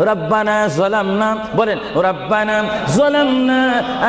রব্বানা যালামনা বলেন রব্বানা যালামনা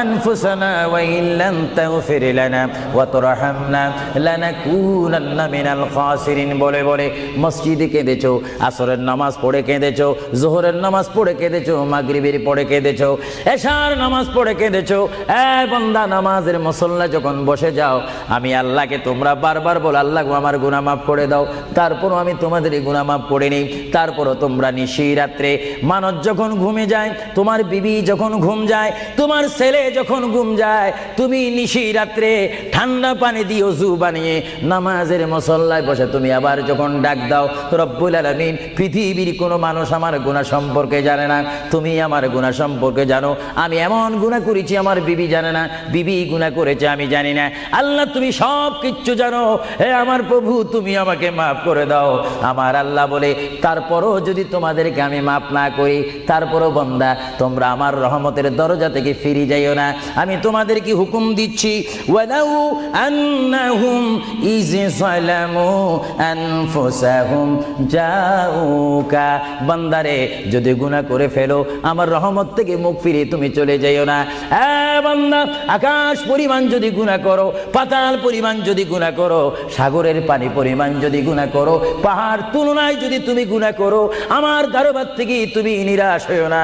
আনফুসানা ওয়া ইল্লাম তাগফির লানা ওয়া তুরহামনা লানাকুনান্না মিনাল খাসিরিন বলে বলে মসজিদে কেঁদেছো, আসরের নামাজ পড়ে কেঁদেছো, যোহরের নামাজ পড়ে কেঁদেছো, মাগরিবের পড়ে কেঁদেছো, এশার নামাজ পড়ে কেঁদেছো। এ বান্দা, নামাজের মুসল্লা যখন বসে যাও, আমি আল্লাহকে তোমরা বারবার বল, আল্লাহ আমার গুনাহ মাফ করে দাও। তারপরও আমি তোমাদের গুনাহ মাফ করে নিই। তারপরও তোমরা নিশি রাত্রে মানুষ যখন ঘুমে যায়, তোমার বিবি যখন ঘুম যায়, তোমার ছেলে যখন ঘুম যায়, তুমি নিশি রাত্রে ঠান্ডা পানি দিয়ে ওযু বানিয়ে নামাজের মুসল্লায় বসে তুমি আবার যখন ডাক দাও, রব্বুল আলামিন, পৃথিবীর কোনো মানুষ আমার গুনাহ সম্পর্কে জানে না, তুমি আমার গুনাহ সম্পর্কে জানো। আমি এমন গুনাহ করেছি আমার বিবি জানে না, বিবি গুনাহ করেছে আমি জানি না। আল্লাহ তুমি সব কিচ্ছু জানো। হে আমার প্রভু, তুমি আমাকে মাফ করে দাও। আমার আল্লাহ বলে, তারপরও যদি তোমাদেরকে আমি মাফ না করি, তারপরও বান্দা তোমরা আমার রহমতের দরজা থেকে ফিরে যাইও না। আমি তোমাদেরকে হুকুম দিচ্ছি, ওয়ালাউ আন্নাহুম ইয যালামু আনফুসাহুম জাউকা, বান্দারে যদি গুনাহ করে ফেলো, আমার রহমত থেকে মুখ ফিরে তুমি চলে যাইও না। বান্দা, আকাশ পরিমাণ যদি গুনাহ করো, পাতাল পরিমাণ যদি গুনাহ করো, সাগরের পানি পরিমাণ যদি গুনাহ করো, পাহাড় তুলনায় যদি তুমি গুনাহ করো, আমার দরবার থেকে তুমি নিরাশ হইও না।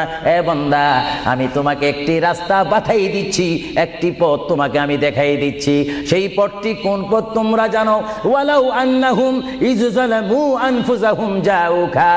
বান্দা, আমি তোমাকে একটি রাস্তা বাতাই দিচ্ছি, একটি পথ তোমাকে আমি দেখাই দিচ্ছি। সেই পথটি কোন পথ তোমরা জানো? ওয়ালাউ আন্নাহুম ইয যালামু আনফুসাহুম জাউকা।